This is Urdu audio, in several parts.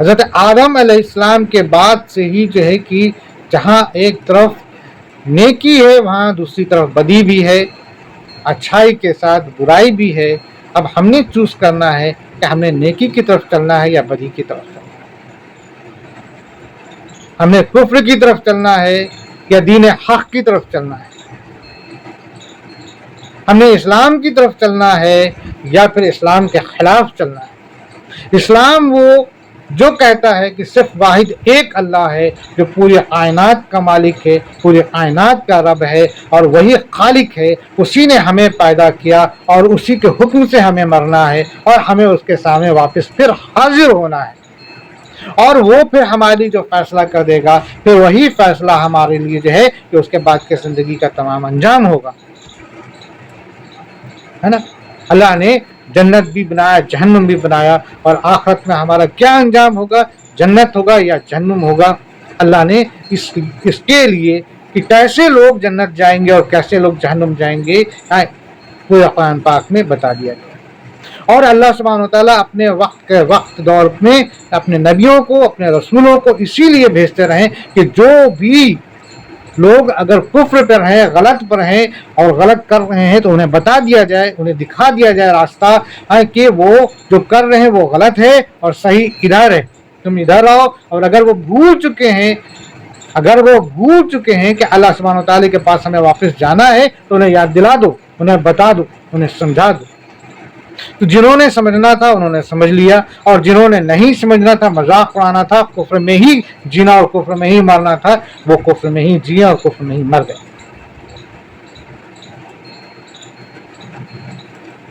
حضرت آدم علیہ السلام کے بعد سے ہی جو ہے کہ جہاں ایک طرف نیکی ہے وہاں دوسری طرف بدی بھی ہے، اچھائی کے ساتھ برائی بھی ہے۔ اب ہم نے چوز کرنا ہے کہ ہمیں نیکی کی طرف چلنا ہے یا بدی کی طرف چلنا ہے، ہمیں کفر کی طرف چلنا ہے یا دین حق کی طرف چلنا ہے، ہمیں اسلام کی طرف چلنا ہے یا پھر اسلام کے خلاف چلنا ہے۔ اسلام وہ جو کہتا ہے کہ صرف واحد ایک اللہ ہے جو پوری کائنات کا مالک ہے، پوری کائنات کا رب ہے اور وہی خالق ہے، اسی نے ہمیں پیدا کیا اور اسی کے حکم سے ہمیں مرنا ہے اور ہمیں اس کے سامنے واپس پھر حاضر ہونا ہے، اور وہ پھر ہماری جو فیصلہ کر دے گا پھر وہی فیصلہ ہمارے لیے جو ہے کہ اس کے بعد کے زندگی کا تمام انجام ہوگا، ہے نا۔ اللہ نے جنت بھی بنایا، جہنم بھی بنایا، اور آخرت میں ہمارا کیا انجام ہوگا، جنت ہوگا یا جہنم ہوگا، اللہ نے اس کے لیے کہ کیسے لوگ جنت جائیں گے اور کیسے لوگ جہنم جائیں گے پورے قرآن پاک میں بتا دیا گیا۔ اور اللہ سبحانہ وتعالیٰ اپنے وقت دور میں اپنے نبیوں کو، اپنے رسولوں کو اسی لیے بھیجتے رہیں کہ جو بھی لوگ اگر کفر پر ہیں، غلط پر ہیں اور غلط کر رہے ہیں تو انہیں بتا دیا جائے، انہیں دکھا دیا جائے راستہ کہ وہ جو کر رہے ہیں وہ غلط ہے اور صحیح ادھر ہے، تم ادھر آؤ۔ اور اگر وہ بھول چکے ہیں کہ اللہ سبحانہ وتعالی کے پاس ہمیں واپس جانا ہے تو انہیں یاد دلا دو، انہیں بتا دو، انہیں سمجھا دو۔ تو جنہوں نے سمجھنا تھا انہوں نے سمجھ لیا، اور جنہوں نے نہیں سمجھنا تھا، مذاق اڑانا تھا، کفر میں ہی جینا اور کفر میں ہی مرنا تھا، وہ کفر میں ہی جیا اور کفر میں ہی مر گئے۔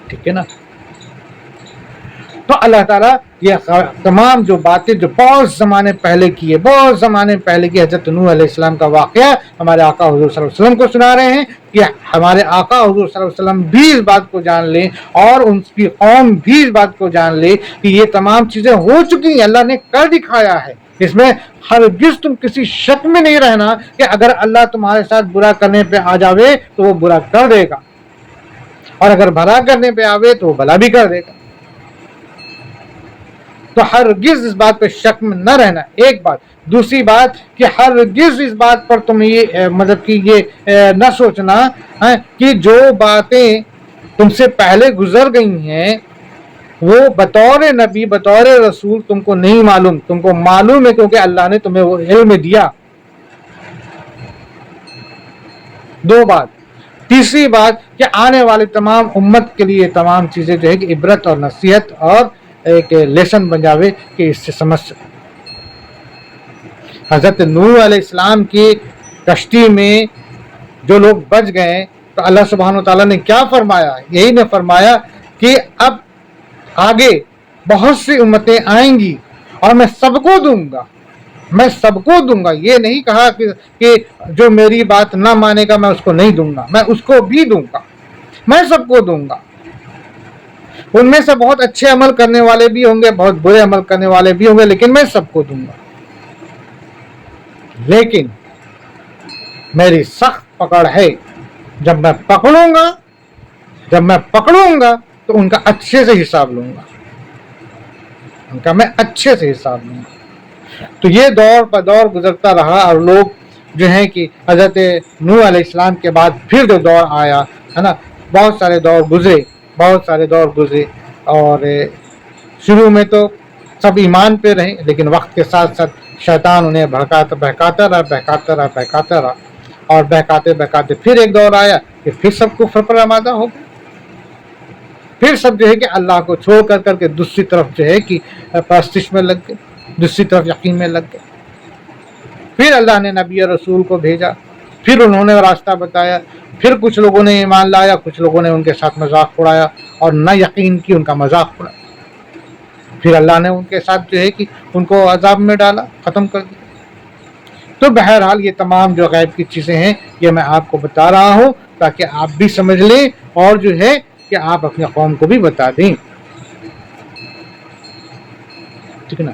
ٹھیک ہے نا۔ تو اللہ تعالیٰ یہ تمام جو باتیں جو بہت زمانے پہلے کی حضرت نوح علیہ السلام کا واقعہ ہمارے آقا حضور صلی اللہ علیہ وسلم کو سنا رہے ہیں کہ ہمارے آقا حضور صلی اللہ علیہ وسلم بھی اس بات کو جان لیں اور ان کی قوم بھی اس بات کو جان لے کہ یہ تمام چیزیں ہو چکی ہیں، اللہ نے کر دکھایا ہے۔ اس میں ہرگز تم کسی شک میں نہیں رہنا کہ اگر اللہ تمہارے ساتھ برا کرنے پہ آ جاوے تو وہ برا کر دے گا، اور اگر بھلا کرنے پہ آوے تو وہ بھلا بھی کر دے گا۔ تو ہرگز اس بات پہ شک میں نہ رہنا، ایک بات۔ دوسری بات کہ ہرگز اس بات پر تم یہ مطلب کہ یہ نہ سوچنا کہ جو باتیں تم سے پہلے گزر گئی ہیں وہ بطور نبی، بطور رسول تم کو نہیں معلوم، تم کو معلوم ہے کیونکہ اللہ نے تمہیں وہ علم دیا۔ دو بات۔ تیسری بات کہ آنے والے تمام امت کے لیے تمام چیزیں جو ہے کہ عبرت اور نصیحت اور ایک لیسن بن جاوے کہ اس سے سمجھ سکے۔ حضرت نوح علیہ السلام کی کشتی میں جو لوگ بچ گئے تو اللہ سبحانہ وتعالیٰ نے کیا فرمایا؟ یہی نے فرمایا کہ اب آگے بہت سی امتیں آئیں گی اور میں سب کو دوں گا، یہ نہیں کہا کہ جو میری بات نہ مانے گا میں اس کو نہیں دوں گا، میں اس کو بھی دوں گا، میں سب کو دوں گا۔ ان میں سے بہت اچھے عمل کرنے والے بھی ہوں گے، بہت برے عمل کرنے والے بھی ہوں گے، لیکن میں سب کو دوں گا۔ لیکن میری سخت پکڑ ہے، جب میں پکڑوں گا تو ان کا اچھے سے حساب لوں گا، تو یہ دور پر دور گزرتا رہا، اور لوگ جو ہیں کہ حضرت نوح علیہ السلام کے بعد پھر جو دور آیا ہے نا، بہت سارے دور گزرے، اور شروع میں تو سب ایمان پہ رہے، لیکن وقت کے ساتھ ساتھ شیطان انہیں بہکاتا رہا، اور بہکاتے پھر ایک دور آیا کہ پھر سب کو کفر پر آمادہ ہو گئے، پھر سب جو ہے کہ اللہ کو چھوڑ کر کے دوسری طرف جو ہے کہ پرستش میں لگ گئے، دوسری طرف یقین میں لگ گئے۔ پھر اللہ نے نبی رسول کو بھیجا، پھر انہوں نے راستہ بتایا، پھر کچھ لوگوں نے ایمان لایا، کچھ لوگوں نے ان کے ساتھ مذاق اڑایا اور نہ یقین کی، ان کا مذاق اڑایا، پھر اللہ نے ان کے ساتھ جو ہے کہ ان کو عذاب میں ڈالا، ختم کر دیا۔ تو بہرحال یہ تمام جو غیب کی چیزیں ہیں یہ میں آپ کو بتا رہا ہوں تاکہ آپ بھی سمجھ لیں اور جو ہے کہ آپ اپنے قوم کو بھی بتا دیں، ٹھیک ہے نا۔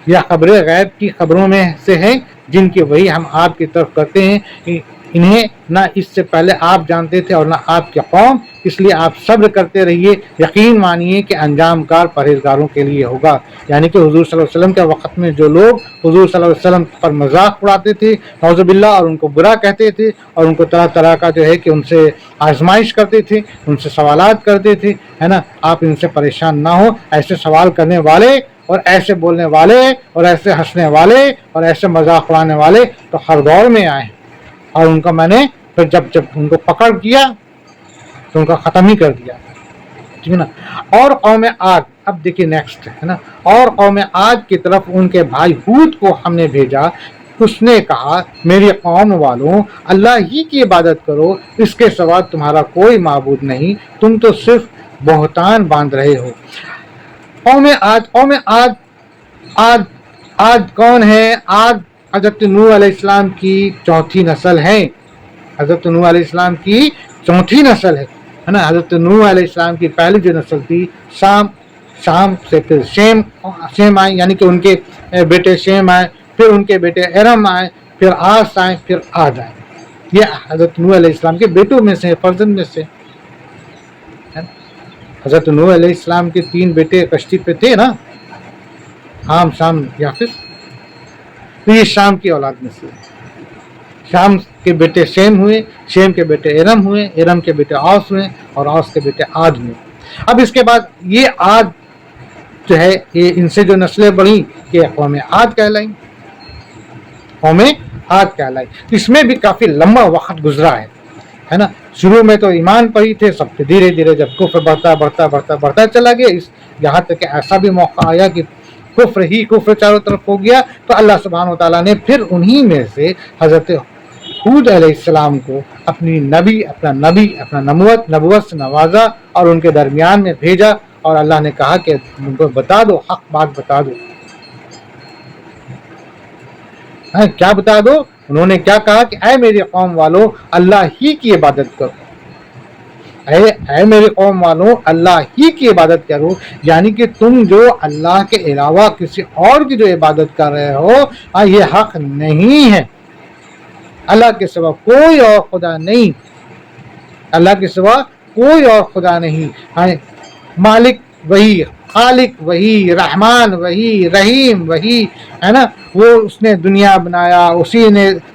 یہ خبریں غیب کی خبروں میں سے ہیں جن کی وہی ہم آپ کی طرف کرتے ہیں انہیں نہ اس سے پہلے آپ جانتے تھے اور نہ آپ کی قوم، اس لیے آپ صبر کرتے رہیے، یقین مانیے کہ انجام کار پرہیزگاروں کے لیے ہوگا۔ یعنی کہ حضور صلی اللہ علیہ وسلم کے وقت میں جو لوگ حضور صلی اللہ علیہ وسلم پر مذاق اڑاتے تھے نعوذ باللہ، اور ان کو برا کہتے تھے اور ان کو طرح طرح کا جو ہے کہ ان سے آزمائش کرتے تھے، ان سے سوالات کرتے تھے، ہے نا، آپ ان سے پریشان نہ ہو۔ ایسے سوال کرنے والے اور ایسے بولنے والے اور ایسے ہنسنے والے اور ایسے مذاق اڑانے والے تو ہر دور میں آئے، اور ان کا میں نے پھر جب ان کو پکڑ کیا تو ان کا ختم ہی کر دیا، ٹھیک ہے نا۔ اور قوم عاد، اب دیکھیے نیکسٹ ہے نا، اور قوم عاد کی طرف ان کے بھائی ہود کو ہم نے بھیجا، اس نے کہا میری قوم والوں، اللہ ہی کی عبادت کرو، اس کے سوا تمہارا کوئی معبود نہیں، تم تو صرف بہتان باندھ رہے ہو۔ قوم عاد کون ہے؟ عاد حضرت نوح علیہ السلام کی چوتھی نسل ہے، حضرت نوح علیہ السلام کی چوتھی نسل ہے نا۔ حضرت نوح علیہ السلام کی پہلی جو نسل تھی شام سے پھر شیم آئے، یعنی کہ ان کے بیٹے شیم آئے، پھر ان کے بیٹے ارم آئے، پھر آس آئے، پھر عاد آئے۔ یہ حضرت نوح علیہ السلام کے بیٹوں میں سے، فرزند میں سے۔ حضرت نوح علیہ السلام کے 3 بیٹے کشتی پہ تھے نا، حام، شام، یافس، تو یہ شام کی اولاد میں سے۔ شام کے بیٹے شیم ہوئے، شیم کے بیٹے ارم ہوئے، ارم کے بیٹے آس ہوئے، اور آس کے بیٹے عاد ہوئے۔ اب اس کے بعد یہ عاد جو ہے، یہ ان سے جو نسلیں بڑھی یہ قوم عاد کہلائی، قوم عاد کہلائی۔ اس میں بھی کافی لمبا وقت گزرا ہے نا۔ شروع میں تو ایمان پر ہی تھے سب، پہ دھیرے دھیرے جب کفر بڑھتا چلا گیا، یہاں تک کہ ایسا بھی موقع آیا کہ کفر چاروں طرف ہو گیا، تو اللہ سبحانہ وتعالیٰ نے پھر انہی میں سے حضرت ہود علیہ السلام کو اپنا نبوت سے نوازا اور ان کے درمیان میں بھیجا، اور اللہ نے کہا کہ ان کو بتا دو، حق بات بتا دو۔ کیا بتا دو؟ انہوں نے کیا کہا کہ اے میری قوم والو، اللہ ہی کی عبادت کرو، اے میری قوم والوں، اللہ ہی کی عبادت کرو، یعنی کہ تم جو اللہ کے علاوہ کسی اور کی جو عبادت کر رہے ہو، یہ حق نہیں ہے۔ اللہ کے سوا کوئی اور خدا نہیں، اللہ کے سوا کوئی اور خدا نہیں۔ مالک وہی، خالق وہی، رحمان وہی، رحیم وہی، ہے نا۔ وہ اس نے دنیا بنایا،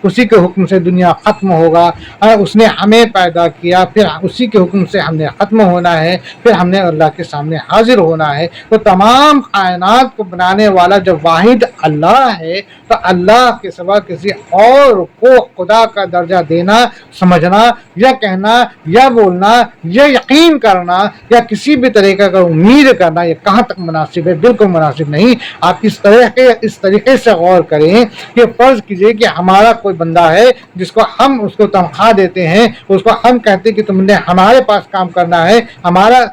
اسی کے حکم سے دنیا ختم ہوگا، اس نے ہمیں پیدا کیا، پھر اسی کے حکم سے ہم نے ختم ہونا ہے، پھر ہم نے اللہ کے سامنے حاضر ہونا ہے۔ تو تمام کائنات کو بنانے والا جب واحد اللہ ہے، تو اللہ کے سوا کسی اور کو خدا کا درجہ دینا، سمجھنا یا کہنا یا بولنا یا یقین کرنا یا کسی بھی طریقے کا امید کرنا، یہ کہاں تک مناسب ہے؟ بالکل مناسب نہیں۔ آپ اس طریقے سے غور کریں کہ فرض کیجئے کہ ہمارا کوئی بندہ ہے جس کو ہم اس کو تنخواہ دیتے ہیں، اس کو ہم کہتے ہیں کہ تم نے ہمارے پاس کام کرنا ہے، ہمارا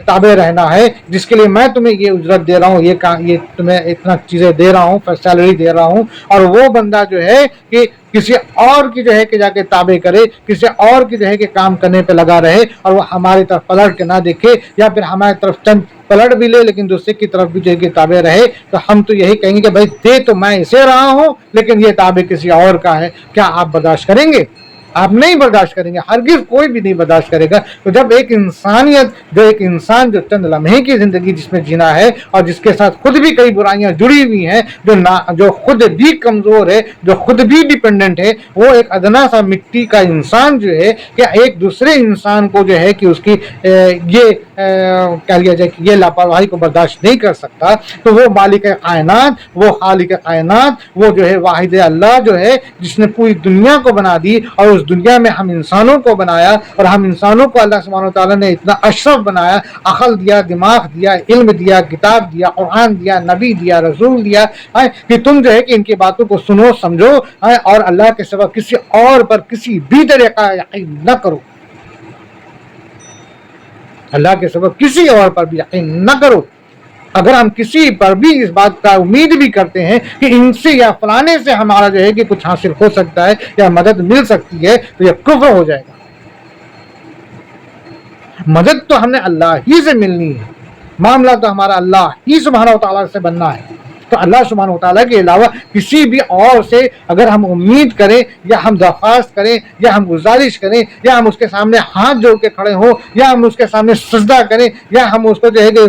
تابع رہنا ہے، جس کے لیے میں تمہیں یہ اجرت دے رہا ہوں، یہ تمہیں اتنا چیزیں دے رہا ہوں، سیلری دے رہا ہوں، اور وہ بندہ جو ہے کہ کسی اور کی جو ہے کہ جا کے تابع کرے، کسی اور کی جو ہے کہ کام کرنے پہ لگا رہے، اور وہ ہماری طرف پلٹ کے نہ دیکھے، یا پھر ہماری طرف چند پلٹ بھی لے لیکن دوسرے کی طرف بھی جو ہے کہ تابع رہے، تو ہم تو یہی کہیں گے کہ بھائی دے تو میں اسے رہا ہوں لیکن یہ تابع کسی اور کا ہے۔ کیا آپ برداشت کریں گے؟ آپ نہیں برداشت کریں گے، ہرگز کوئی بھی نہیں برداشت کرے گا۔ تو جب ایک انسان جو چند لمحے کی زندگی جس میں جینا ہے، اور جس کے ساتھ خود بھی کئی برائیاں جڑی ہوئی ہیں، جو خود بھی کمزور ہے، جو خود بھی ڈیپینڈنٹ ہے، وہ ایک ادنا سا مٹی کا انسان جو ہے کہ ایک دوسرے انسان کو جو ہے کہ اس کی یہ کہہ لیا جائے کہ یہ لاپرواہی کو برداشت نہیں کر سکتا، تو وہ مالک کائنات، وہ خالق کائنات، وہ جو ہے واحد اللہ جو ہے جس نے پوری دنیا کو بنا دی، اور اس دنیا میں ہم انسانوں کو بنایا، اور ہم انسانوں کو اللہ سبحانہ وتعالیٰ نے اتنا اشرف بنایا، عقل دیا، دماغ دیا، علم دیا، کتاب دیا، قرآن دیا، نبی دیا، رسول دیا، کہ تم جو ہے کہ ان کی باتوں کو سنو، سمجھو، اور اللہ کے سوا کسی اور پر کسی بھی طریقہ یقین نہ کرو، اللہ کے سوا کسی اور پر بھی یقین نہ کرو۔ اگر ہم کسی پر بھی اس بات کا امید بھی کرتے ہیں کہ ان سے یا فلانے سے ہمارا جو ہے کہ کچھ حاصل ہو سکتا ہے یا مدد مل سکتی ہے، تو یہ کفر ہو جائے گا۔ مدد تو ہم نے اللہ ہی سے ملنی ہے، معاملہ تو ہمارا اللہ ہی سبحانہ و تعالیٰ سے بننا ہے۔ تو اللہ سبحانہ وتعالیٰ کے علاوہ کسی بھی اور سے اگر ہم امید کریں یا ہم درخواست کریں یا ہم گزارش کریں یا ہم اس کے سامنے ہاتھ جوڑ کے کھڑے ہوں یا ہم اس کے سامنے سجدہ کریں یا ہم اس کو جو ہے کہ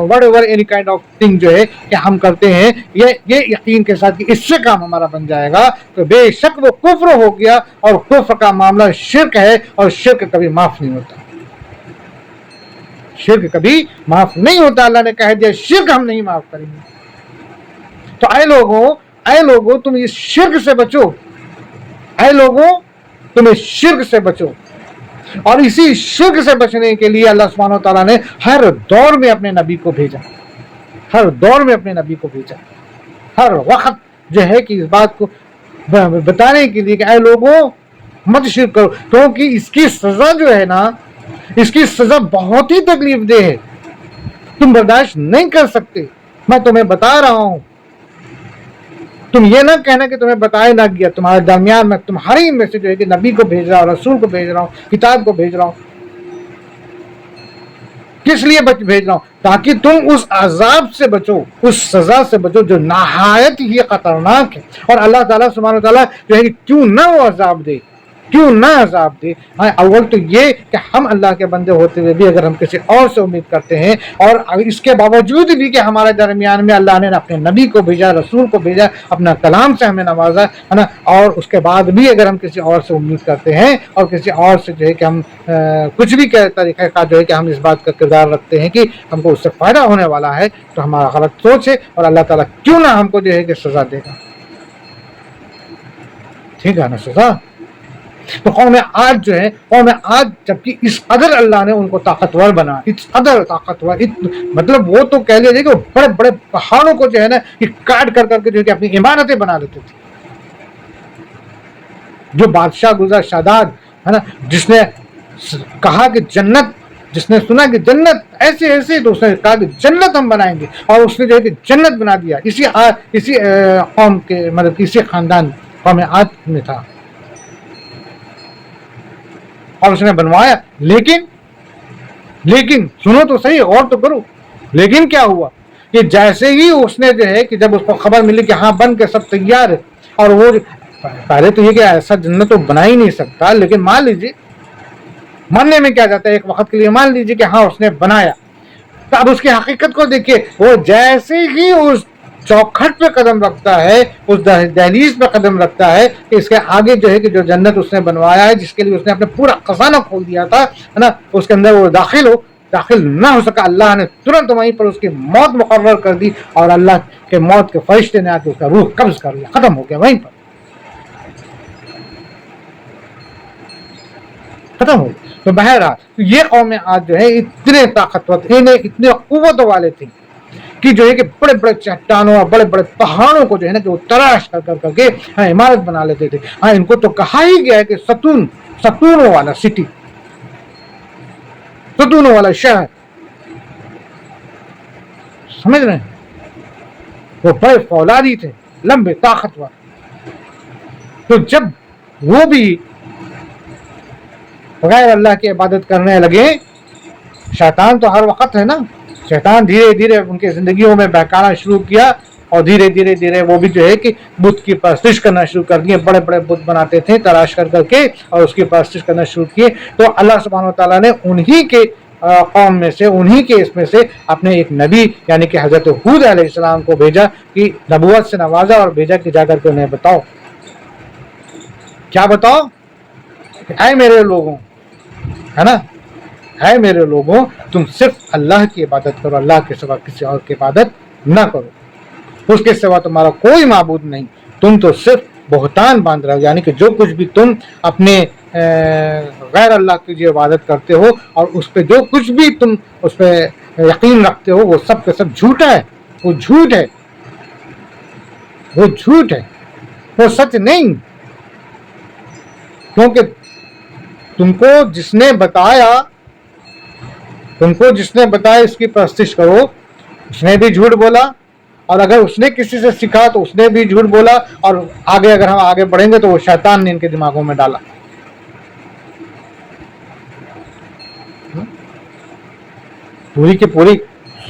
what ever any kind of thing جو ہے کہ ہم کرتے ہیں یہ یقین کے ساتھ کہ اس سے کام ہمارا بن جائے گا، تو بے شک وہ کفر ہو گیا، اور کفر کا معاملہ شرک ہے، اور شرک کبھی معاف نہیں ہوتا، شرک کبھی معاف نہیں ہوتا۔ اللہ نے کہہ دیا شرک ہم نہیں معاف کریں گے۔ تو اے لوگوں تم اس شرک سے بچو، اے لوگوں تم اس شرک سے بچو۔ اور اسی شرک سے بچنے کے لیے اللہ سبحانہ وتعالیٰ نے ہر دور میں اپنے نبی کو بھیجا، ہر دور میں اپنے نبی کو بھیجا، ہر وقت جو ہے کہ اس بات کو بتانے کے لیے کہ اے لوگوں مت شرک کرو، کیونکہ اس کی سزا جو ہے نا، اس کی سزا بہت ہی تکلیف دہ ہے، تم برداشت نہیں کر سکتے۔ میں تمہیں بتا رہا ہوں، تم یہ نہ کہنا کہ تمہیں بتایا نہ گیا، تمہارے درمیان میں تمہاری میں سے جو ہے کہ نبی کو بھیج رہا ہوں، رسول کو بھیج رہا ہوں، کتاب کو بھیج رہا ہوں۔ کس لیے بھیج رہا ہوں؟ تاکہ تم اس عذاب سے بچو، اس سزا سے بچو جو نہایت ہی خطرناک ہے۔ اور اللہ تعالیٰ سبحانہ وتعالیٰ جو ہے کہ کیوں نہ وہ عذاب دے، کیوں نہ عذاب دے؟ اول تو یہ کہ ہم اللہ کے بندے ہوتے ہوئے بھی اگر ہم کسی اور سے امید کرتے ہیں، اور اس کے باوجود بھی کہ ہمارے درمیان میں اللہ نے اپنے نبی کو بھیجا، رسول کو بھیجا، اپنا کلام سے ہمیں نوازا ہے نا، اور اس کے بعد بھی اگر ہم کسی اور سے امید کرتے ہیں اور کسی اور سے جو ہے کہ ہم کچھ بھی طریقہ کا جو ہے کہ ہم اس بات کا کردار رکھتے ہیں کہ ہم کو اس سے فائدہ ہونے والا ہے، تو ہمارا غلط سوچ ہے، اور اللہ تعالیٰ کیوں نہ ہم کو جو ہے کہ سزا دے گا۔ ٹھیک ہے نا، سزا۔ تو قوم عاد جو ہے، قوم عاد جبکہ اس قدر اللہ نے ان کو طاقتور بنا، اس قدر طاقتور، مطلب وہ تو کہہ لیجیے کہ وہ بڑے بڑے پہاڑوں کو جو ہے نا کہ کاٹ کر کے جو ہے کہ اپنی عمارتیں بنا لیتے تھے۔ جو بادشاہ گزرا شاداد ہے نا، جس نے کہا کہ جنت، جس نے سنا کہ جنت ایسے ایسے، تو اس نے کہا کہ جنت ہم بنائیں گے، اور اس نے جو ہے کہ جنت بنا دیا۔ اسی قوم کے مطلب اسی خاندان قوم عاد میں تھا، اور اس نے بنوایا۔ لیکن سنو تو صحیح، غور تو کرو، لیکن کیا ہوا کہ جیسے ہی اس نے جو ہے کہ جب اس کو خبر ملی کہ ہاں بن کے سب تیار ہے، اور وہ پہلے تو یہ کہ ایسا جنت تو بنا ہی نہیں سکتا، لیکن مان لیجیے، ماننے میں کیا جاتا ہے، ایک وقت کے لیے مان لیجیے کہ ہاں اس نے بنایا، تو اب اس کی حقیقت کو دیکھیے، وہ جیسے ہی اس چوکھٹ پہ قدم رکھتا ہے، اس دہلیز پہ قدم رکھتا ہے کہ اس کے آگے جو ہے کہ جو جنت اس نے بنوایا ہے، جس کے لیے اس نے اپنا پورا خزانہ کھول دیا تھا ہے نا، اس کے اندر وہ داخل نہ ہو سکا، اللہ نے ترنت وہیں پر اس کی موت مقرر کر دی، اور اللہ کے موت کے فرشتے نے آ کے اس کا روح قبض کر لیا، ختم ہو گیا وہیں پر، ختم ہو گیا۔ تو بہرحال یہ قوم عاد جو ہے اتنے طاقتور، اتنے قوت والے تھے کہ جو ہے کہ بڑے بڑے چٹانوں اور بڑے بڑے پہاڑوں کو جو ہے نا کہ وہ تراش کر کے عمارت بنا لیتے تھے۔ ان کو تو کہا ہی گیا ہے کہ ستونوں والا سٹی، ستونوں والا شہر، سمجھ رہے ہیں؟ وہ بڑے فولادی تھے، لمبے، طاقتور۔ تو جب وہ بھی بغیر اللہ کی عبادت کرنے لگے، شیطان تو ہر وقت ہے نا، شیطان دھیرے دھیرے ان کی زندگیوں میں بہکانا شروع کیا، اور دھیرے دھیرے وہ بھی جو ہے کہ بت کی پرستش کرنا شروع کر دیے، بڑے بڑے بت بناتے تھے تلاش کر کے، اور اس کی پرستش کرنا شروع کیے۔ تو اللہ سبحانہ وتعالیٰ نے انہی کے قوم میں سے، انہی کے اس میں سے اپنے ایک نبی یعنی کہ حضرت ہود علیہ السلام کو بھیجا، کہ نبوت سے نوازا اور بھیجا کہ جا کر کے انہیں بتاؤ، کیا بتاؤ؟ اے میرے لوگوں، ہے نا، اے میرے لوگوں، تم صرف اللہ کی عبادت کرو، اللہ کے سوا کسی اور کی عبادت نہ کرو، اس کے سوا تمہارا کوئی معبود نہیں، تم تو صرف بہتان باندھ رہے ہو، یعنی کہ جو کچھ بھی تم اپنے غیر اللہ کی جو عبادت کرتے ہو، اور اس پہ جو کچھ بھی تم اس پہ یقین رکھتے ہو، وہ سب کے سب جھوٹا ہے، وہ جھوٹ ہے، وہ جھوٹ ہے، وہ سچ نہیں، کیونکہ تم کو جس نے بتایا اس کی پرستش کرو، اس نے بھی جھوٹ بولا، اور اگر اس نے کسی سے سیکھا تو اس نے بھی جھوٹ بولا، اور اگر ہم آگے بڑھیں گے تو وہ شیطان نے ان کے دماغوں میں ڈالا۔ پوری کی پوری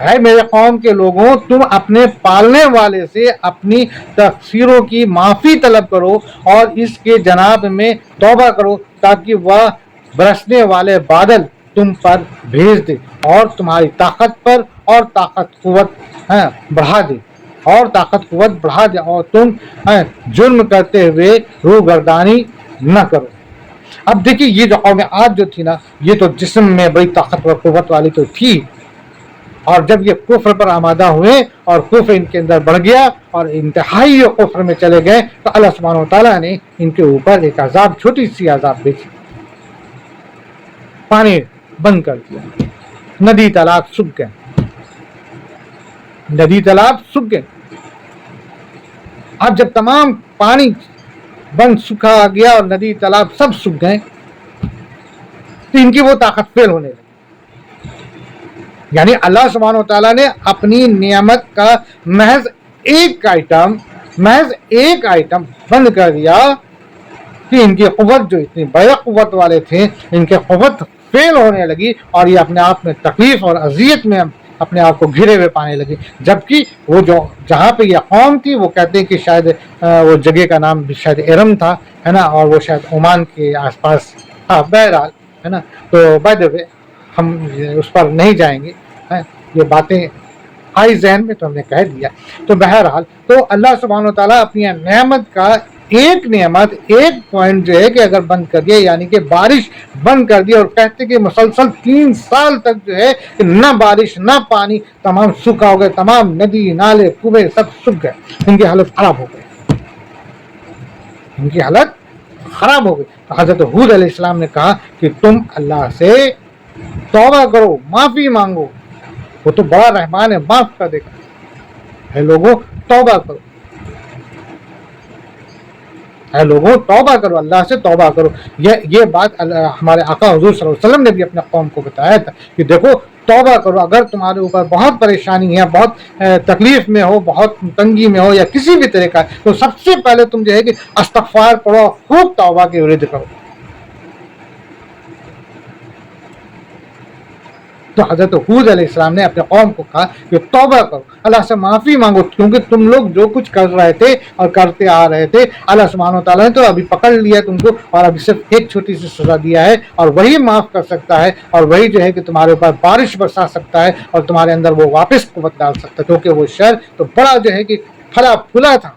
اے میرے قوم کے لوگوں، تم اپنے پالنے والے سے اپنی تقصیروں کی معافی طلب کرو اور اس کے جناب میں توبہ کرو، تاکہ وہ برسنے والے بادل تم پر بھیج دے اور تمہاری طاقت پر اور طاقت قوت بڑھا دے اور تم جرم کرتے ہوئے روگردانی نہ کرو۔ اب دیکھیے، یہ جو قوم عاد جو تھی نا، یہ تو جسم میں بڑی طاقت اور قوت والی تو تھی، اور جب یہ کفر پر آمادہ ہوئے اور کفر ان کے اندر بڑھ گیا اور انتہائی کفر میں چلے گئے، تو اللہ سبحانہ وتعالیٰ نے ان کے اوپر ایک عذاب، چھوٹی سی عذاب بھیجی، پانی بند کر دیا، ندی تالاب سوکھ گئے۔ اب جب تمام پانی بند سکھا گیا اور ندی تالاب سب سوکھ گئے، تو ان کی وہ طاقت فیل ہونے لگی۔ یعنی اللہ سبحانہ وتعالیٰ نے اپنی نعمت کا محض ایک آئٹم بند کر دیا کہ ان کی قوت، جو اتنی بڑے قوت والے تھے، ان کی قوت فیل ہونے لگی اور یہ اپنے آپ میں تکلیف اور اذیت میں اپنے آپ کو گھرے ہوئے پانے لگے۔ جبکہ وہ جو جہاں پہ یہ قوم تھی، وہ کہتے ہیں کہ شاید وہ جگہ کا نام بھی شاید ارم تھا، ہے نا، اور وہ شاید عمان کے آس پاس تھا، بہرحال، ہے نا۔ تو بائی دا وے ہم اس پر نہیں جائیں گے، یہ باتیں آئی ذہن میں تو ہم نے کہہ دیا۔ تو بہرحال تو اللہ سبحانہ وتعالیٰ اپنی نعمت کا ایک پوائنٹ جو ہے کہ اگر بند کر دیا، یعنی کہ بارش بند کر دی، اور کہتے کہ مسلسل 3 سال تک جو ہے کہ نہ بارش نہ پانی، تمام سوکھا ہو گئے، تمام ندی نالے کنویں سب سوکھ گئے، ان کی حالت خراب ہو گئی۔ حضرت ہود علیہ السلام نے کہا کہ تم اللہ سے توبہ کرو، معافی مانگو، وہ تو بڑا رحمان ہے، معاف کر دے گا۔ اے لوگوں توبہ کرو، اللہ سے توبہ کرو۔ یہ بات ہمارے آقا حضور صلی اللہ علیہ وسلم نے بھی اپنے قوم کو بتایا تھا کہ دیکھو توبہ کرو، اگر تمہارے اوپر بہت پریشانی ہے، بہت تکلیف میں ہو، بہت تنگی میں ہو، یا کسی بھی طرح کا، تو سب سے پہلے تم جو ہے کہ استغفار پڑھو، خوب توبہ کی ورد کرو۔ تو حضرت ہود علیہ السلام نے اپنے قوم کو کہا کہ توبہ کرو، اللہ سے معافی مانگو، کیونکہ تم لوگ جو کچھ کر رہے تھے اور کرتے آ رہے تھے، اللہ سبحانہ وتعالیٰ نے تو ابھی پکڑ لیا تم کو، اور ابھی صرف ایک چھوٹی سی سزا دیا ہے، اور وہی معاف کر سکتا ہے، اور وہی جو ہے کہ تمہارے اوپر بارش برسا سکتا ہے، اور تمہارے اندر وہ واپس قوت ڈال سکتا ہے، کیونکہ وہ شہر تو بڑا جو ہے کہ پھلا پھولا تھا،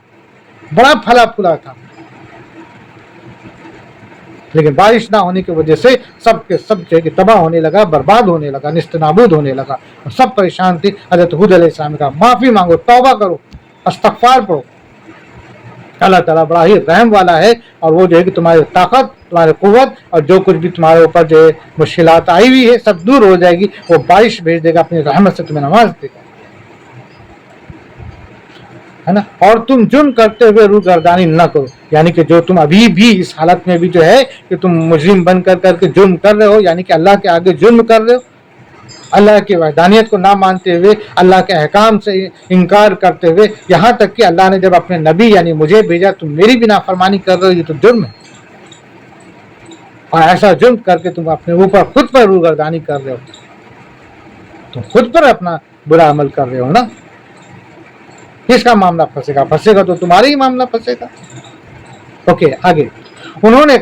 لیکن بارش نہ ہونے کی وجہ سے سب کے سب جو ہے کہ تباہ ہونے لگا، برباد ہونے لگا، نست نابود ہونے لگا، اور سب پریشان تھے۔ حضرت ہود علیہ السلام نے کہا معافی مانگو، توبہ کرو، استغفار پڑھو، اللہ تعالیٰ بڑا ہی رحم والا ہے، اور وہ جو ہے کہ تمہاری طاقت، تمہاری قوت، اور جو کچھ بھی تمہارے اوپر جو ہے مشکلات آئی ہوئی ہے سب دور ہو جائے گی، وہ بارش بھیج دے گا، اپنی رحمت سے تمہیں نواز دے گا، ہے نا۔ اور تم جرم کرتے ہوئے روگردانی نہ کرو، یعنی کہ جو تم ابھی بھی اس حالت میں بھی جو ہے کہ تم مجرم بن کر کے جرم کر رہے ہو، یعنی کہ اللہ کے آگے جرم کر رہے ہو، اللہ کی وحدانیت کو نہ مانتے ہوئے، اللہ کے احکام سے انکار کرتے ہوئے، یہاں تک کہ اللہ نے جب اپنے نبی یعنی مجھے بھیجا، تم میری بھی نافرمانی کر رہے ہو، یہ تو جرم ہے، اور ایسا جرم کر کے تم اپنے اوپر خود پر روگردانی کر رہے ہو، تم خود پر اپنا برا عمل کر رہے ہو نا۔ کس کا معاملہ پھنسے گا تو تمہارا ہی معاملہ پھنسے گا۔ اوکے، آگے انہوں نے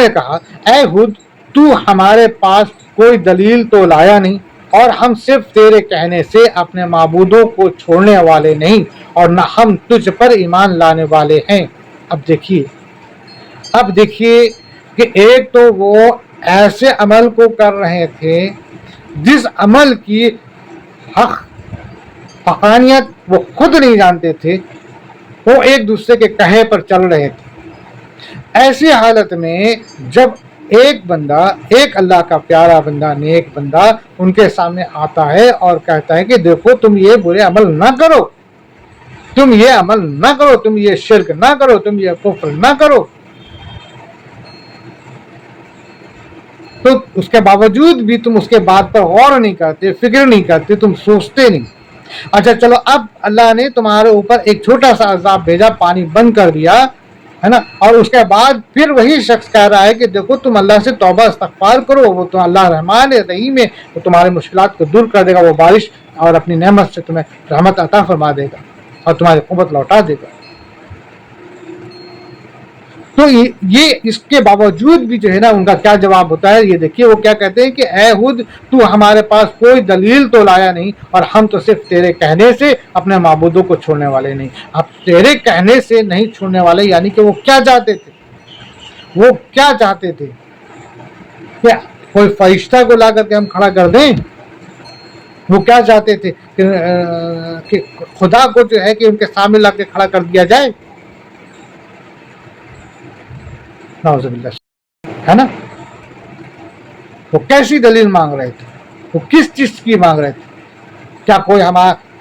کہا اے ہود، تو ہمارے پاس کوئی دلیل تو لایا نہیں، اور ہم صرف تیرے کہنے سے اپنے معبودوں کو چھوڑنے والے نہیں، اور نہ ہم تجھ پر ایمان لانے والے ہیں۔ اب دیکھیے کہ ایک تو وہ ایسے عمل کو کر رہے تھے جس عمل کی حقانیت وہ خود نہیں جانتے تھے، وہ ایک دوسرے کے کہے پر چل رہے تھے۔ ایسی حالت میں جب ایک اللہ کا پیارا بندہ، نیک بندہ ان کے سامنے آتا ہے اور کہتا ہے کہ دیکھو تم یہ برے عمل نہ کرو، تم یہ شرک نہ کرو، تم یہ کفر نہ کرو، تو اس کے باوجود بھی تم اس کے بات پر غور نہیں کرتے، فکر نہیں کرتے، تم سوچتے نہیں۔ اچھا چلو، اب اللہ نے تمہارے اوپر ایک چھوٹا سا عذاب بھیجا، پانی بند کر دیا، ہے نا، اور اس کے بعد پھر وہی شخص کہہ رہا ہے کہ دیکھو تم اللہ سے توبہ استغفار کرو، وہ تو اللہ رحمان ہے، رحیم ہے، وہ تمہارے مشکلات کو دور کر دے گا، وہ بارش اور اپنی نعمت سے تمہیں رحمت عطا فرما دے گا اور تمہاری قوت لوٹا دے گا. تو یہ اس کے باوجود بھی جو ہے نا ان کا کیا جواب ہوتا ہے یہ دیکھیے. وہ کیا کہتے ہیں کہ اے ہود تو ہمارے پاس کوئی دلیل تو لایا نہیں اور ہم تو صرف تیرے کہنے سے اپنے معبودوں کو چھوڑنے والے نہیں. اب تیرے کہنے سے نہیں چھوڑنے والے یعنی کہ وہ کیا چاہتے تھے؟ وہ کیا چاہتے تھے کہ کوئی فرشتہ کو لا کر کے ہم کھڑا کر دیں؟ وہ کیا چاہتے تھے کہ خدا کو جو ہے کہ ان کے سامنے لا کے کھڑا کر دیا جائے؟ نعوذ باللہ، ہے نا. وہ کیسی دلیل مانگ رہے تھے؟ وہ کس چیز کی مانگ رہے تھے؟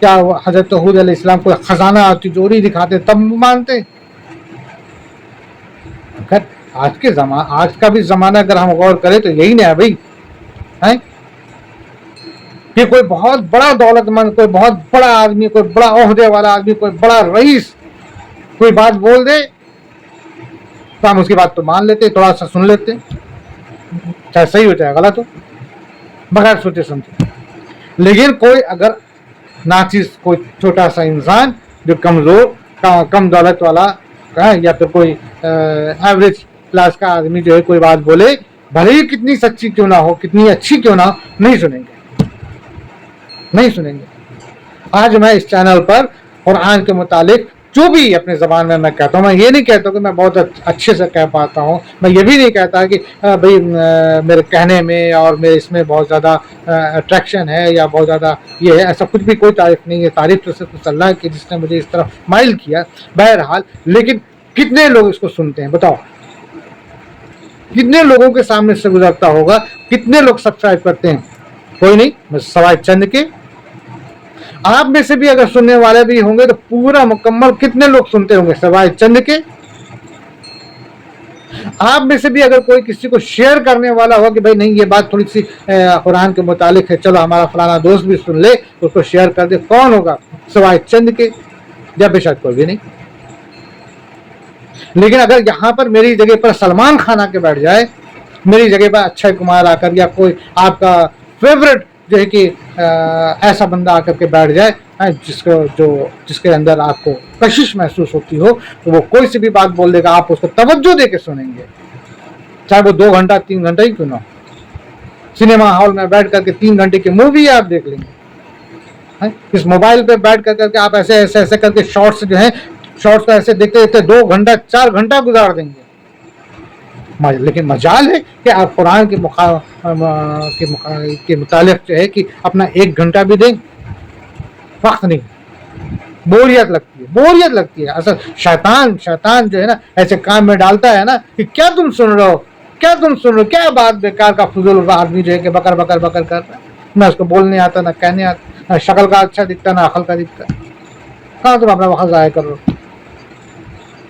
کیا حضرت ہود علیہ السلام کو خزانہ تجوری دکھاتے تب مانتے؟ آج کا بھی زمانہ اگر ہم غور کریں تو یہی نہیں ہے بھائی کہ کوئی بہت بڑا دولت مند، کوئی بہت بڑا آدمی، کوئی بڑا عہدے والا آدمی، کوئی بڑا رئیس کوئی بات بول دے تو ہم اس کی بات تو مان لیتے، تھوڑا سا سن لیتے، چاہے صحیح ہو چاہے غلط ہو، بغیر سوچے سمجھے. لیکن کوئی اگر ناچیز، کوئی چھوٹا سا انسان جو کمزور، کم دولت والا یا پھر کوئی ایوریج کلاس کا آدمی جو ہے کوئی بات بولے، بھلے ہی کتنی سچی کیوں نہ ہو، کتنی اچھی کیوں نہ ہو، نہیں سنیں گے. آج میں اس چینل پر قرآن کے متعلق جو بھی اپنے زبان میں کہتا ہوں، میں یہ نہیں کہتا کہ میں بہت اچھے سے کہہ پاتا ہوں، میں یہ بھی نہیں کہتا کہ بھئی میرے کہنے میں اور میرے اس میں بہت زیادہ اٹریکشن ہے یا بہت زیادہ یہ ہے، ایسا کچھ بھی، کوئی تعریف نہیں ہے. تعریف تو صرف اللہ کی جس نے مجھے اس طرف مائل کیا. بہرحال لیکن کتنے لوگ اس کو سنتے ہیں بتاؤ؟ کتنے لوگوں کے سامنے سے گزرتا ہوگا؟ کتنے لوگ سبسکرائب کرتے ہیں؟ کوئی نہیں، بس سوائے چند کے. آپ میں سے بھی اگر سننے والے بھی ہوں گے تو پورا مکمل کتنے لوگ سنتے ہوں گے؟ سوائے چند کے. آپ میں سے بھی اگر کوئی کسی کو شیئر کرنے والا ہو کہ بھائی نہیں یہ بات تھوڑی سی قرآن کے متعلق ہے، چلو ہمارا فلانا دوست بھی سن لے، اس کو شیئر کر دے، کون ہوگا؟ سوائے چند کے، یا بے شک کوئی بھی نہیں. لیکن اگر یہاں پر میری جگہ پر سلمان خان آ کے بیٹھ جائے، میری جگہ پر اکشے کمار آ کر، یا کوئی آپ کا فیوریٹ جو ہے کہ ایسا بندہ آ کر کے بیٹھ جائے جس کے اندر آپ کو کشش محسوس ہوتی ہو، تو وہ کوئی سی بھی بات بول دے گا، آپ اس کو توجہ دے کے سنیں گے، چاہے وہ 2 گھنٹہ 3 گھنٹہ ہی کیوں نہ ہو. سنیما ہال میں بیٹھ کر کے 3 گھنٹے کی مووی آپ دیکھ لیں گے. اس موبائل پہ بیٹھ کر کے آپ ایسے کر کے شارٹس جو ہیں، شارٹس کو ایسے دیکھتے دیکھتے 2 گھنٹہ 4 گھنٹہ گزار دیں گے. لیکن مجال ہے کہ آپ قرآن کے متعلق جو ہے کہ اپنا 1 گھنٹہ بھی دیں، وقت نہیں. بوریت لگتی ہے. اصل شیطان جو ہے نا ایسے کام میں ڈالتا ہے نا کہ کیا تم سن رہے ہو، کیا بات بیکار کا فضول آدمی جو ہے کہ بکر کر رہا ہے، نہ اس کو بولنے آتا، نہ کہنے آتا، نہ شکل کا اچھا دکھتا، نہ عقل کا دکھتا. کہاں تم اپنا وقت ضائع کر رہے ہو؟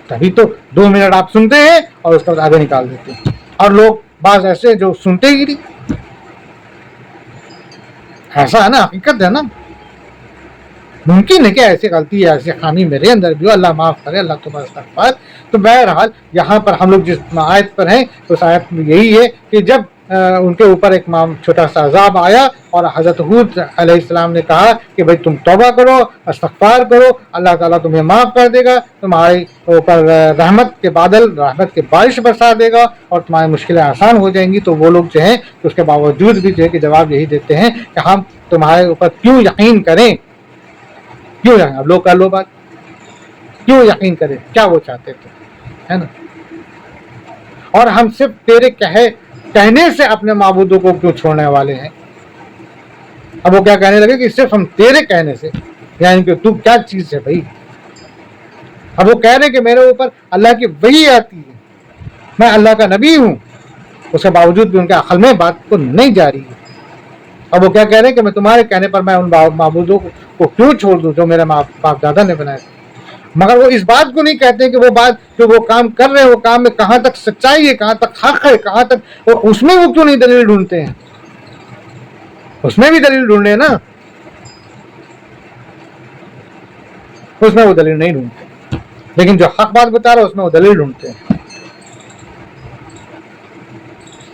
تبھی تو 2 منٹ آپ سنتے ہیں اور اس کے بعد آگے نکال دیتے ہیں. اور لوگ بعض ایسے جو سنتے ہی نہیں، ایسا ہے نا، حقیقت ہے نا. ممکن ہے کہ ایسی غلطی ہے، ایسی خامی میرے اندر بھی ہو، اللہ معاف کرے، اللہ تمہارا استغفار. تو بہرحال یہاں پر ہم لوگ جس آیت پر ہیں اس آیت میں یہی ہے کہ جب ان کے اوپر ایک چھوٹا سا عذاب آیا اور حضرت ہود علیہ السلام نے کہا کہ بھائی تم توبہ کرو، استغفار کرو، اللہ تعالیٰ تمہیں معاف کر دے گا، تمہارے اوپر رحمت کے بادل، رحمت کے بارش برسا دے گا اور تمہاری مشکلیں آسان ہو جائیں گی. تو وہ لوگ جو ہیں اس کے باوجود بھی جو ہے کہ جواب یہی دیتے ہیں کہ ہم تمہارے اوپر کیوں یقین کریں، کیوں یقین. اب لوگ کر لو بات، کیوں یقین کریں؟ کیا وہ چاہتے تھے، ہے نا. اور ہم صرف تیرے کہنے سے اپنے معبودوں کو کیوں چھوڑنے والے ہیں؟ اب وہ کیا کہنے لگے کہ صرف ہم تیرے کہنے سے، یعنی کہ تو کیا چیز ہے بھائی. اب وہ کہہ رہے کہ میرے اوپر اللہ کی وحی آتی ہے، میں اللہ کا نبی ہوں، اس کے باوجود بھی ان کے عقل میں بات کو نہیں جا رہی ہے. اب وہ کیا کہہ رہے ہیں کہ میں تمہارے کہنے پر میں ان معبودوں کو کیوں چھوڑ دوں جو میرے باپ دادا نے بنائے. مگر وہ اس بات کو نہیں کہتے کہ وہ بات جو وہ کام کر رہے ہیں، وہ کام میں کہاں تک سچائی ہے، کہاں تک حق ہے، کہاں تک، اس میں وہ کیوں نہیں دلیل ڈھونڈتے ہیں؟ اس میں بھی دلیل ڈھونڈے ہیں نا، اس میں وہ دلیل نہیں ڈھونڈتے. لیکن جو حق بات بتا رہا ہے اس میں وہ دلیل ڈھونڈتے ہیں.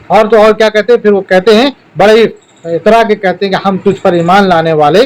اور تو اور کیا کہتے ہیں پھر؟ وہ کہتے ہیں بڑے اطراء کے کہتے ہیں کہ ہم تجھ پر ایمان لانے والے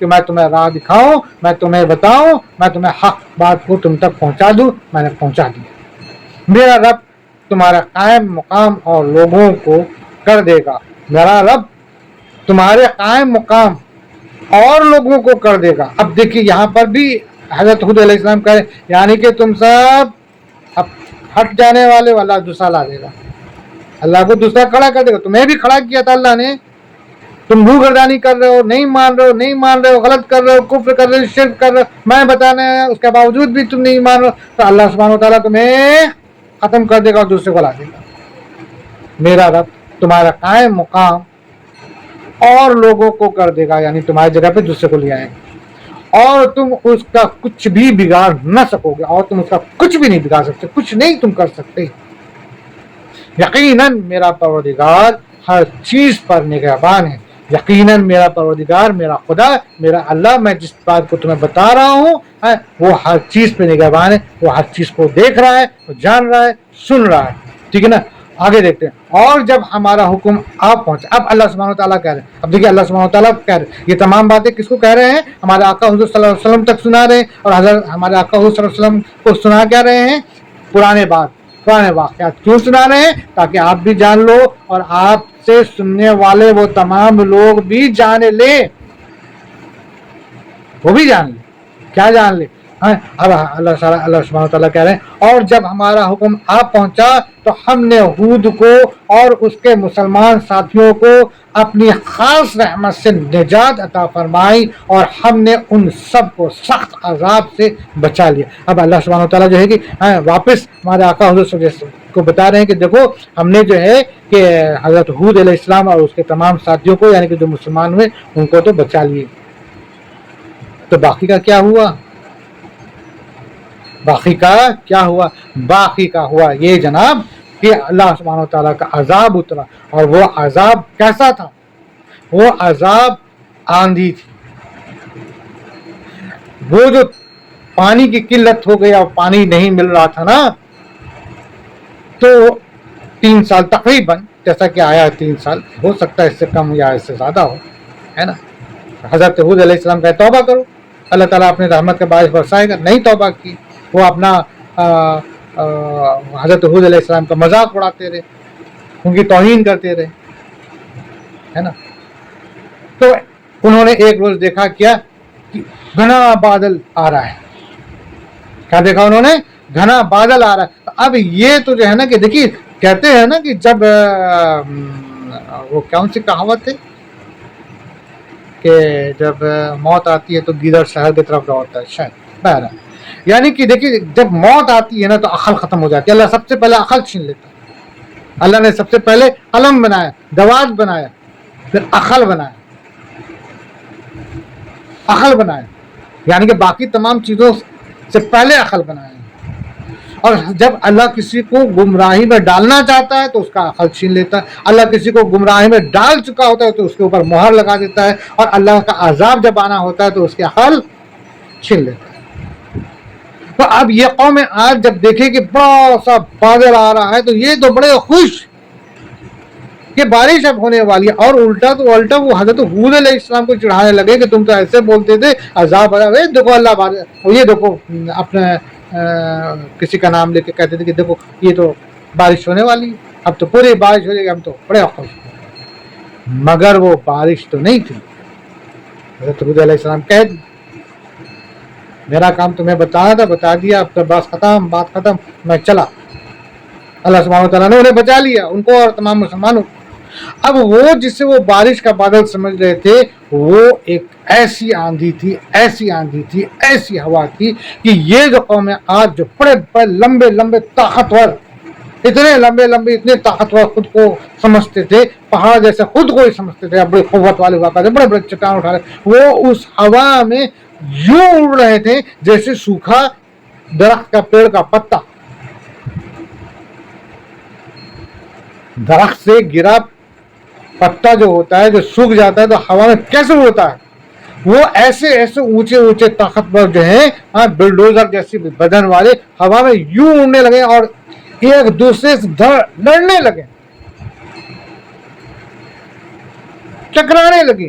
کہ میں تمہیں راہ دکھاؤں, میں تمہیں بتاؤں, میں تمہیں حق بات کو تم تک پہنچا دوں. میں نے پہنچا دیا. میرا رب تمہارا قائم مقام اور لوگوں کو کر دے گا. میرا رب تمہارے قائم مقام اور لوگوں کو کر دے گا. اب دیکھیے یہاں پر بھی حضرت ہود علیہ السلام کہے یعنی کہ تم سب اب ہٹ جانے والے, اللہ دوسرا لا دے گا, اللہ کو دوسرا کھڑا کر دے گا. تمہیں بھی کھڑا کیا تھا اللہ نے, تم منہ گردانی کر رہے ہو, نہیں مان رہے ہو, غلط کر رہے ہو, کفر کر رہے ہو, شرک کر رہے ہو, میں بتانا ہے اس کے باوجود بھی تم نہیں مان رہے ہو, تو اللہ سبحانہ و تعالیٰ تمہیں ختم کر دے گا اور دوسرے کو لا دے گا. میرا رب تمہارا قائم مقام اور لوگوں کو کر دے گا, یعنی تمہاری جگہ پہ دوسرے کو لے آئے گا, اور تم اس کا کچھ بھی بگاڑ نہ سکو گے, اور تم اس کا کچھ بھی نہیں بگاڑ سکتے, کچھ نہیں تم کر سکتے. یقیناً میرا پروردگار ہر چیز پر نگہبان ہے. یقیناً میرا پروردگار, میرا خدا, میرا اللہ, میں جس بات کو تمہیں بتا رہا ہوں وہ ہر چیز پہ نگہبان ہے, وہ ہر چیز کو دیکھ رہا ہے, وہ جان رہا ہے, سن رہا ہے. ٹھیک ہے نا, آگے دیکھتے ہیں. اور جب ہمارا حکم آپ پہنچا, اب اللہ سبحانہ وتعالیٰ کہہ رہے ہیں, اب دیکھیے اللہ سبحانہ وتعالیٰ کہہ رہے ہیں, یہ تمام باتیں کس کو کہہ رہے ہیں؟ ہمارے آقا حضور صلی اللہ علیہ وسلم تک سنا رہے ہیں, اور حضرت ہمارے آقا حضور صلی اللہ علیہ وسلم کو سنا کیا رہے ہیں؟ پرانے واقعات. کیوں سنا رہے ہیں؟ تاکہ آپ بھی جان لو اور آپ سے سننے والے وہ تمام لوگ بھی جان لیں, وہ بھی جان لیں. کیا جان لیں؟ اب اللہ سبحانہ وتعالیٰ کہہ رہے ہیں, اور جب ہمارا حکم آپ پہنچا تو ہم نے ہود کو اور اس کے مسلمان ساتھیوں کو اپنی خاص رحمت سے نجات عطا فرمائی, اور ہم نے ان سب کو سخت عذاب سے بچا لیا. اب اللہ سبحانہ وتعالیٰ جو ہے کہ واپس ہمارے آقا حضور صلی اللہ علیہ وسلم کو بتا رہے ہیں کہ دیکھو ہم نے جو ہے کہ حضرت ہود علیہ السلام اور اس کے تمام ساتھیوں کو, یعنی کہ جو مسلمان ہوئے, ان کو تو بچا لیے. تو باقی کا کیا ہوا؟ باقی کا ہوا یہ جناب کہ اللہ سبحانہ وتعالیٰ کا عذاب اترا, اور وہ عذاب کیسا تھا؟ وہ عذاب آندھی تھی. وہ جو پانی کی قلت ہو گئی اور پانی نہیں مل رہا تھا نا, تو 3 سال تقریباً, جیسا کہ آیا 3 سال, ہو سکتا ہے اس سے کم یا اس سے زیادہ ہو, ہے نا. حضرت ہود علیہ السلام کہے توبہ کرو, اللہ تعالیٰ اپنے رحمت کا باعث برسائے گا. نہیں توبہ کی, وہ اپنا حضرت ہود علیہ السلام کا مذاق اڑاتے رہے, ان کی توہین کرتے رہے, ہے نا. تو انہوں نے ایک روز دیکھا کیا کہ گھنا بادل آ رہا ہے. کیا دیکھا انہوں نے؟ گھنا بادل آ رہا ہے. اب یہ تو جو ہے نا کہ دیکھیے کہتے ہیں نا کہ جب وہ کون سی کہاوت ہے کہ جب موت آتی ہے تو گیدڑ شہر کی طرف دوڑتا ہے, شاید بہرحال, یعنی کہ دیکھیے جب موت آتی ہے نا تو عقل ختم ہو جاتی ہے. اللہ سب سے پہلے عقل چھین لیتا ہے. اللہ نے سب سے پہلے قلم بنایا, دوات بنایا, پھر عقل بنایا, یعنی کہ باقی تمام چیزوں سے پہلے عقل بنایا. اور جب اللہ کسی کو گمراہی میں ڈالنا چاہتا ہے تو اس کا عقل چھین لیتا ہے. اللہ کسی کو گمراہی میں ڈال چکا ہوتا ہے تو اس کے اوپر مہر لگا دیتا ہے, اور اللہ کا عذاب جب آنا ہوتا ہے تو اس کی عقل چھین لیتا ہے. تو اب یہ قوم آج جب دیکھے کہ بڑا سا بادل آ رہا ہے تو یہ تو بڑے خوش کہ بارش اب ہونے والی ہے, اور الٹا وہ حضرت ہود علیہ السلام کو چڑھانے لگے کہ تم تو ایسے بولتے تھے عذاب دیکھو اللہ یہ دیکھو اپنے کسی کا نام لے کے کہتے تھے کہ دیکھو یہ تو بارش ہونے والی ہے, اب تو پوری بارش ہو جائے گی, ہم تو بڑے خوش. مگر وہ بارش تو نہیں تھی. حضرت ہود علیہ السلام کہہ دی میرا کام تمہیں بتانا تھا, بتا دیا, اب تو بات ختم, میں چلا. اللہ سبحانہ وتعالیٰ نے انہیں بچا لیا, ان کو اور تمام مسلمانوں. اب وہ جسے وہ بارش کا بادل سمجھ رہے تھے, وہ ایک ایسی آندھی تھی, ایسی ہوا تھی کہ یہ جو قوم آج جو بڑے لمبے طاقتور, اتنے لمبے اتنے طاقتور خود کو سمجھتے تھے, پہاڑ جیسے خود کو ہی سمجھتے تھے, بڑی قوت والے واقع تھے, بڑے چٹان اٹھا رہے, وہ اس ہوا میں یوں اڑ رہے تھے جیسے سوکھا درخت کا پیڑ کا پتا, درخت سے گرا پتا جو ہوتا ہے جو سوکھ جاتا ہے تو ہوا میں کیسے اڑتا ہے, وہ ایسے اونچے طاقتور جو ہیں بلڈوزر جیسی بدن والے ہوا میں یوں اڑنے لگے اور ایک دوسرے سے لڑنے لگے, ٹکرانے لگے.